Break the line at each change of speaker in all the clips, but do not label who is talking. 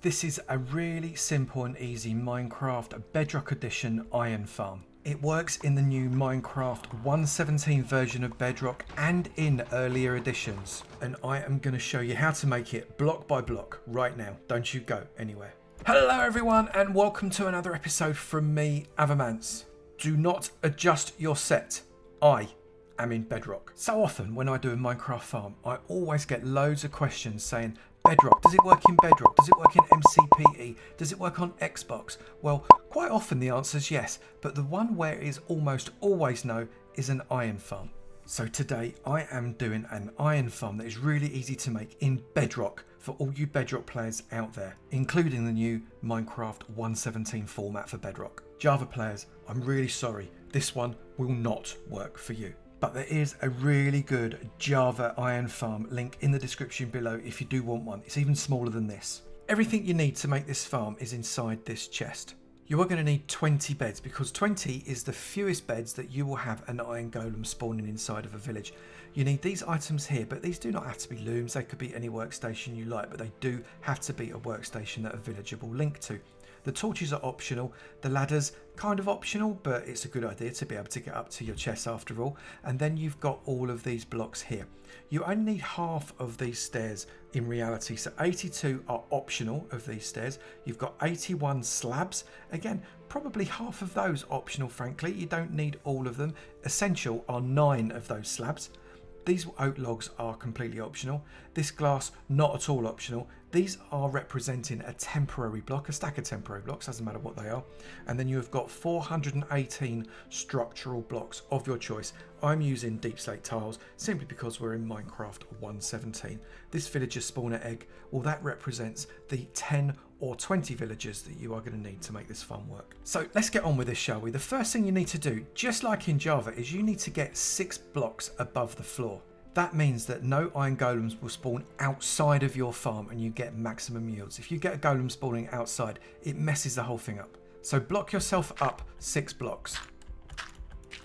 This is a really simple and easy Minecraft Bedrock Edition iron farm. It works in the new Minecraft 1.17 version of Bedrock and in earlier editions. And I am going to show you how to make it block by block right now. Don't you go anywhere. Hello everyone and welcome to another episode from me, Avomance. Do not adjust your set. I am in Bedrock. So often when I do a Minecraft farm, I always get loads of questions saying, Bedrock, does it work in Bedrock? Does it work in MCPE? Does it work on Xbox? Well, quite often the answer is yes, but the one where it is almost always no is an iron farm. So today I am doing an iron farm that is really easy to make in Bedrock for all you Bedrock players out there, including the new Minecraft 1.17 format for Bedrock. Java players, I'm really sorry, this one will not work for you. But there is a really good Java iron farm link in the description below if you do want one. It's even smaller than this. Everything you need to make this farm is inside this chest. You are going to need 20 beds because 20 is the fewest beds that you will have an iron golem spawning inside of a village. You need these items here, but these do not have to be looms. They could be any workstation you like, but they do have to be a workstation that a villager will link to. The torches are optional, the ladder's kind of optional, but it's a good idea to be able to get up to your chest after all. And then you've got all of these blocks here. You only need half of these stairs in reality, so 82 are optional of these stairs. You've got 81 slabs. Again, probably half of those optional, frankly. You don't need all of them. Essential are 9 of those slabs. These oak logs are completely optional. This glass, not at all optional. These are representing a temporary block, a stack of temporary blocks, doesn't matter what they are. And then you have got 418 structural blocks of your choice. I'm using deep slate tiles simply because we're in Minecraft 1.17. This villager spawner egg, well, that represents the 10 or 20 villagers that you are going to need to make this farm work. So let's get on with this, shall we? The first thing you need to do, just like in Java, is you need to get 6 blocks above the floor. That means that no iron golems will spawn outside of your farm and you get maximum yields. If you get a golem spawning outside, it messes the whole thing up. So block yourself up 6 blocks.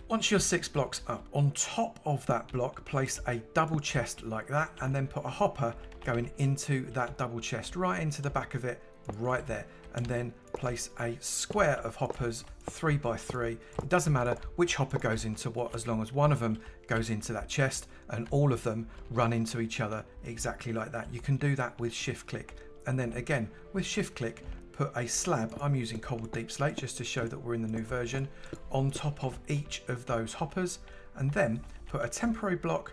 Once you're 6 blocks up, on top of that block, place a double chest like that and then put a hopper going into that double chest, right into the back of it, right there. And then place a square of hoppers 3 by 3. It doesn't matter which hopper goes into what, as long as one of them goes into that chest and all of them run into each other exactly like that. You can do that with shift click. And then again, with shift click, put a slab, I'm using cobbled deep slate just to show that we're in the new version, on top of each of those hoppers, and then put a temporary block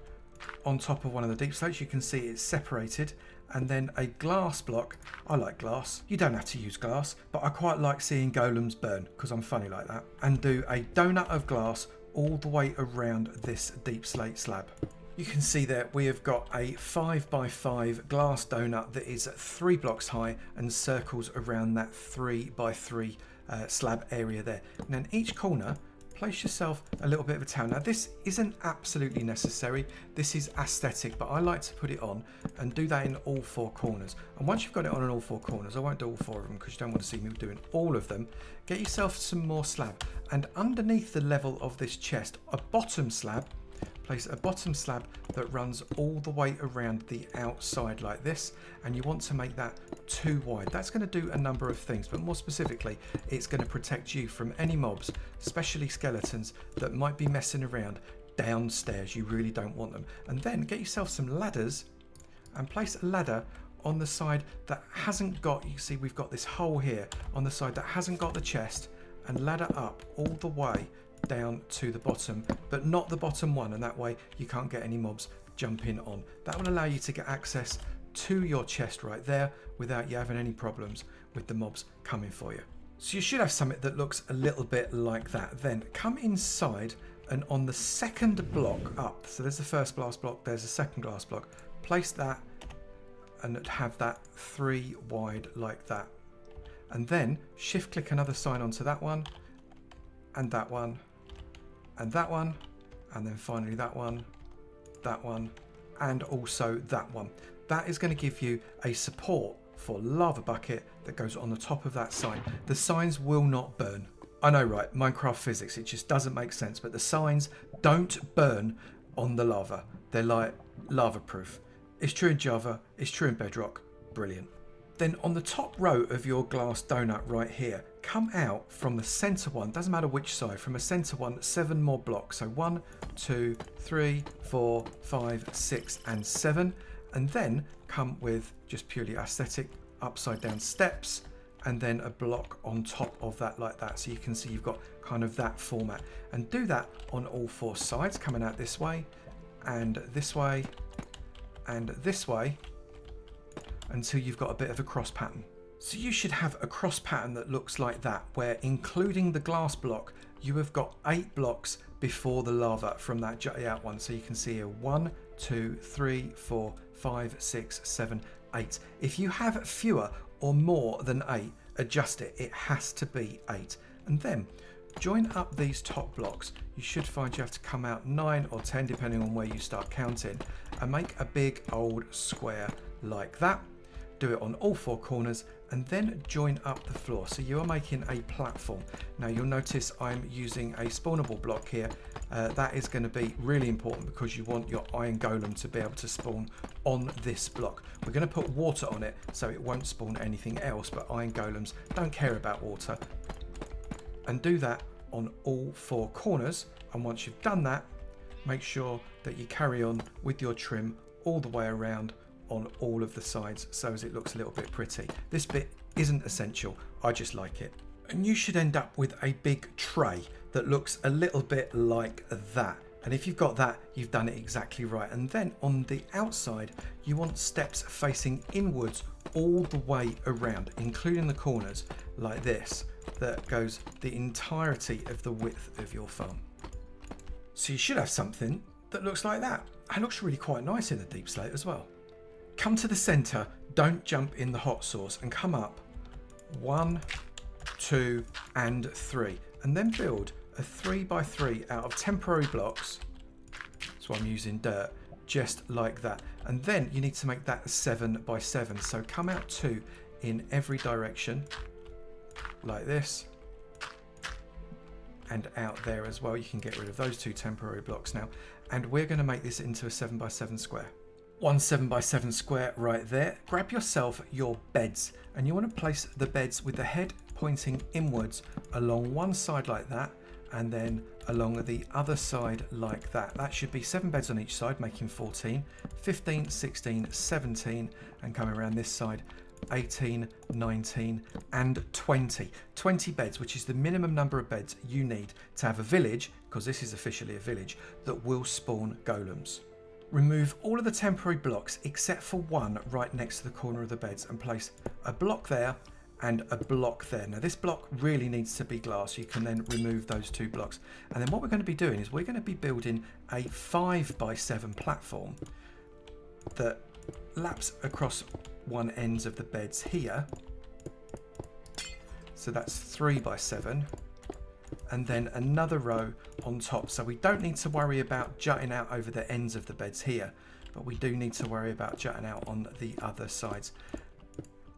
on top of one of the deep slates. You can see it's separated, and then a glass block. I like glass. You don't have to use glass, but I quite like seeing golems burn because I'm funny like that. And do a donut of glass all the way around this deep slate slab. You can see there we have got a 5 by 5 glass donut that is 3 blocks high and circles around that 3 by 3 slab area there. And then each corner, place yourself a little bit of a tile. Now this isn't absolutely necessary, this is aesthetic, but I like to put it on and do that in all 4 corners. And once you've got it on in all 4 corners, I won't do all 4 of them because you don't want to see me doing all of them, get yourself some more slab. And underneath the level of this chest, a bottom slab, place a bottom slab that runs all the way around the outside like this, and you want to make that 2 wide. That's going to do a number of things, but more specifically, it's going to protect you from any mobs, especially skeletons, that might be messing around downstairs. You really don't want them. And then get yourself some ladders and place a ladder on the side that hasn't got, you see we've got this hole here on the side that hasn't got the chest, and ladder up all the way down to the bottom, but not the bottom one, and that way you can't get any mobs jumping on. That will allow you to get access to your chest right there without you having any problems with the mobs coming for you. So you should have something that looks a little bit like that. Then come inside, and on the second block up, so there's the first glass block, there's the second glass block, place that and have that 3 wide like that. And then shift click another sign onto that one, and that one, and that one, and then finally that one, and also that one. That is going to give you a support for lava bucket that goes on the top of that sign. The signs will not burn. I know, right? Minecraft physics, it just doesn't make sense, but the signs don't burn on the lava. They're like lava proof. It's true in Java, it's true in Bedrock. Brilliant. Then on the top row of your glass donut right here, come out from the center one, doesn't matter which side, from a center one, 7 more blocks. So 1, 2, 3, 4, 5, 6, and 7. And then come with just purely aesthetic upside down steps, and then a block on top of that like that. So you can see you've got kind of that format. And do that on all 4 sides, coming out this way, and this way, and this way, until you've got a bit of a cross pattern. So you should have a cross pattern that looks like that, where including the glass block, you have got 8 blocks before the lava from that jutty out one. So you can see here 1, 2, 3, 4, 5, 6, 7, 8. If you have fewer or more than 8, adjust it. It has to be 8. And then join up these top blocks. You should find you have to come out 9 or 10 depending on where you start counting, and make a big old square like that. Do it on all 4 corners, and then join up the floor. So you are making a platform. Now you'll notice I'm using a spawnable block here. That is going to be really important because you want your iron golem to be able to spawn on this block. We're going to put water on it so it won't spawn anything else, but iron golems don't care about water. And do that on all 4 corners. And once you've done that, make sure that you carry on with your trim all the way around on all of the sides, so as it looks a little bit pretty. This bit isn't essential, I just like it. And you should end up with a big tray that looks a little bit like that. And if you've got that, you've done it exactly right. And then on the outside, you want steps facing inwards all the way around, including the corners like this, that goes the entirety of the width of your farm. So you should have something that looks like that. And looks really quite nice in the deep slate as well. Come to the center, don't jump in the hot sauce, and come up 1, 2, and 3, and then build a 3x3 out of temporary blocks. So I'm using dirt, just like that. And then you need to make that a 7x7. So come out 2 in every direction, like this, and out there as well. You can get rid of those 2 temporary blocks now. And we're going to make this into a 7x7 square. 1 7x7 square right there. Grab yourself your beds, and you want to place the beds with the head pointing inwards along one side like that, and then along the other side like that. That should be 7 beds on each side, making 14, 15, 16, 17, and coming around this side 18, 19, and 20. 20 beds, which is the minimum number of beds you need to have a village, because this is officially a village, that will spawn golems. Remove all of the temporary blocks except for one right next to the corner of the beds, and place a block there and a block there. Now this block really needs to be glass. You can then remove those 2 blocks. And then what we're going to be doing is we're going to be building a 5x7 platform that laps across one ends of the beds here. So that's 3x7. And then another row on top. So we don't need to worry about jutting out over the ends of the beds here, but we do need to worry about jutting out on the other sides.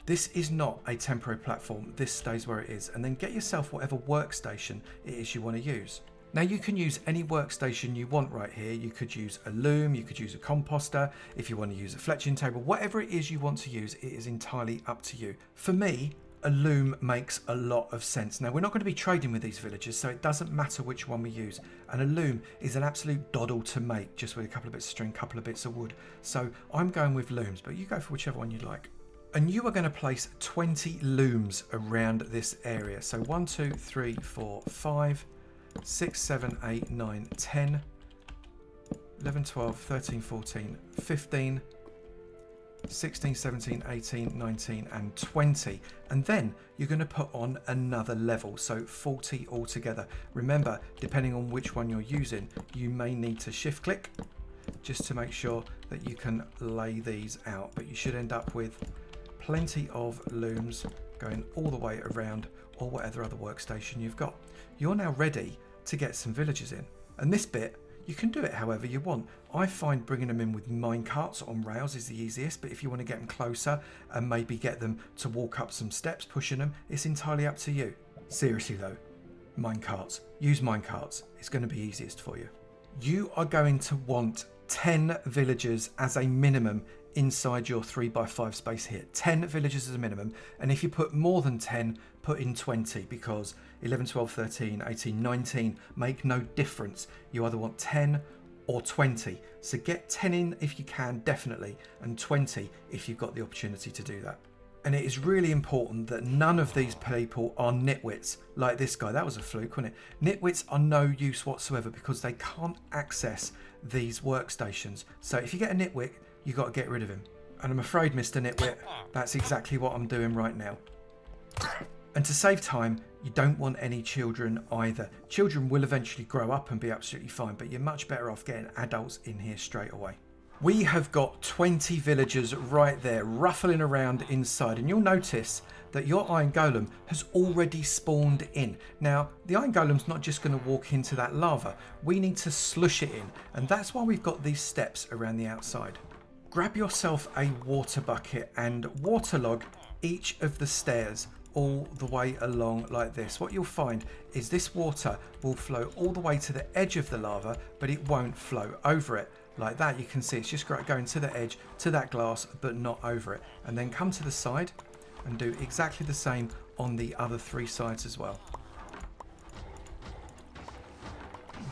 This is not a temporary platform. This stays where it is. And then get yourself whatever workstation it is you want to use. Now you can use any workstation you want right here. You could use a loom, you could use a composter, if you want to use a fletching table, whatever it is you want to use, it is entirely up to you. For me, a loom makes a lot of sense. Now we're not going to be trading with these villagers, so it doesn't matter which one we use. And a loom is an absolute doddle to make, just with a couple of bits of string, a couple of bits of wood. So I'm going with looms, but you go for whichever one you'd like. And you are going to place 20 looms around this area. So 1, 2, 3, 4, 5, 6, 7, 8, 9, 10, 11, 12, 13, 14, 15, 16, 17, 18, 19, and 20. And then you're going to put on another level, so 40 altogether. Remember, depending on which one you're using, you may need to shift click just to make sure that you can lay these out. But you should end up with plenty of looms going all the way around, or whatever other workstation you've got. You're now ready to get some villagers in. And this bit, you can do it however you want. I find bringing them in with minecarts on rails is the easiest, but if you want to get them closer and maybe get them to walk up some steps pushing them, it's entirely up to you. Seriously though, minecarts. Use minecarts. It's going to be easiest for you. You are going to want 10 villagers as a minimum inside your 3x5 space here. 10 villagers as a minimum, and if you put more than 10, put in 20, because 11, 12, 13, 18, 19 make no difference. You either want 10 or 20. So get 10 in if you can, definitely, and 20 if you've got the opportunity to do that. And it is really important that none of these people are nitwits like this guy. That was a fluke, wasn't it? Nitwits are no use whatsoever because they can't access these workstations. So if you get a nitwit, you've got to get rid of him. And I'm afraid, Mr. Nitwit, that's exactly what I'm doing right now. And to save time, you don't want any children either. Children will eventually grow up and be absolutely fine, but you're much better off getting adults in here straight away. We have got 20 villagers right there ruffling around inside, and you'll notice that your iron golem has already spawned in. Now, the iron golem's not just going to walk into that lava. We need to slush it in, and that's why we've got these steps around the outside. Grab yourself a water bucket and waterlog each of the stairs all the way along like this. What you'll find is this water will flow all the way to the edge of the lava, but it won't flow over it. Like that, you can see it's just going to the edge, to that glass, but not over it. And then come to the side and do exactly the same on the other 3 sides as well.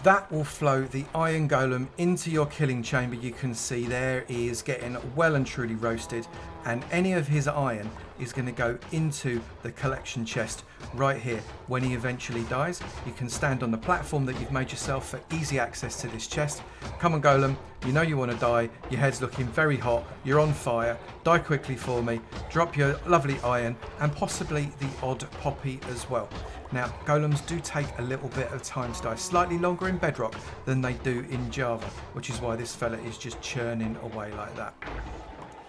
That will flow the iron golem into your killing chamber. You can see there he is getting well and truly roasted, and any of his iron is going to go into the collection chest right here. When he eventually dies, you can stand on the platform that you've made yourself for easy access to this chest. Come on, golem, you know you want to die, your head's looking very hot, you're on fire, die quickly for me, drop your lovely iron and possibly the odd poppy as well. Now, golems do take a little bit of time to die, slightly longer in Bedrock than they do in Java, which is why this fella is just churning away like that.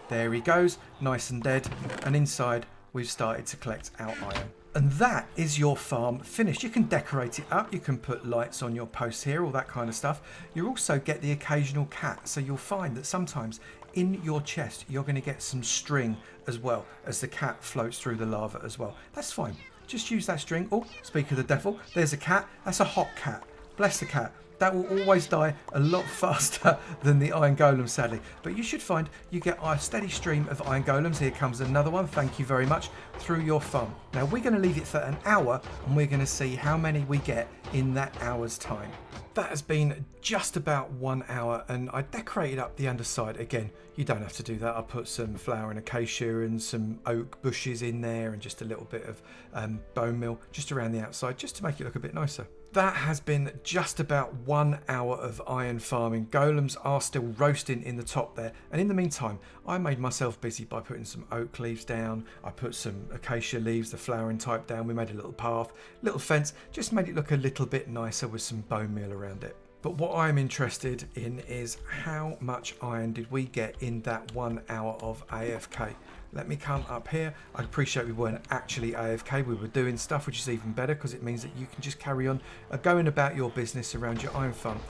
There he goes, nice and dead, and inside we've started to collect our iron. And that is your farm finished. You can decorate it up, you can put lights on your posts here, all that kind of stuff. You also get the occasional cat, so you'll find that sometimes in your chest you're going to get some string as well as the cat floats through the lava as well. That's fine. Just use that string. Oh, speak of the devil, there's a cat. That's a hot cat. Bless the cat. That will always die a lot faster than the iron golem, sadly. But you should find you get a steady stream of iron golems. Here comes another one. Thank you very much. Through your farm. Now we're going to leave it for an hour and we're going to see how many we get in that hour's time. That has been just about 1 hour, and I decorated up the underside. Again, you don't have to do that. I put some flowering acacia and some oak bushes in there and just a little bit of bone meal just around the outside, just to make it look a bit nicer. That has been just about 1 hour of iron farming. Golems are still roasting in the top there, and in the meantime I made myself busy by putting some oak leaves down. I put some acacia leaves, the flowering type, down. We made a little path, little fence, just made it look a little bit nicer with some bone meal around it. But what I'm interested in is how much iron did we get in that 1 hour of AFK. Let me come up here. I appreciate we weren't actually AFK, we were doing stuff, which is even better because it means that you can just carry on going about your business around your iron farm.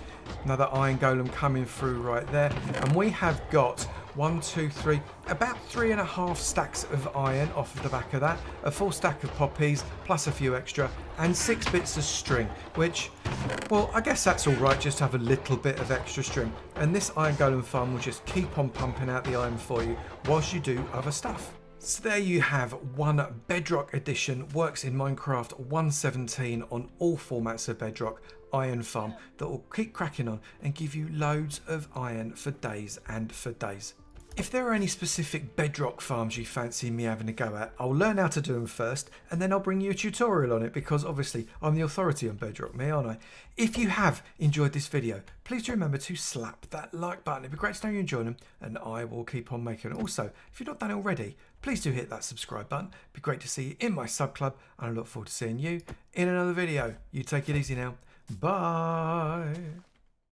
Another iron golem coming through right there, and we have got 1, 2, 3, about 3.5 stacks of iron off of the back of that, a full stack of poppies plus a few extra, and 6 bits of string, which, well, I guess that's all right, just have a little bit of extra string. And this iron golem farm will just keep on pumping out the iron for you whilst you do other stuff. So there you have one Bedrock edition, works in Minecraft 1.17 on all formats of Bedrock Iron Farm that will keep cracking on and give you loads of iron for days and for days. If there are any specific Bedrock farms you fancy me having a go at, I'll learn how to do them first and then I'll bring you a tutorial on it, because obviously I'm the authority on Bedrock, me, aren't I? If you have enjoyed this video, please do remember to slap that like button. It'd be great to know you enjoy them, and I will keep on making it. Also, if you've not done it already, please do hit that subscribe button. It'd be great to see you in my sub club, and I look forward to seeing you in another video. You take it easy now. Bye.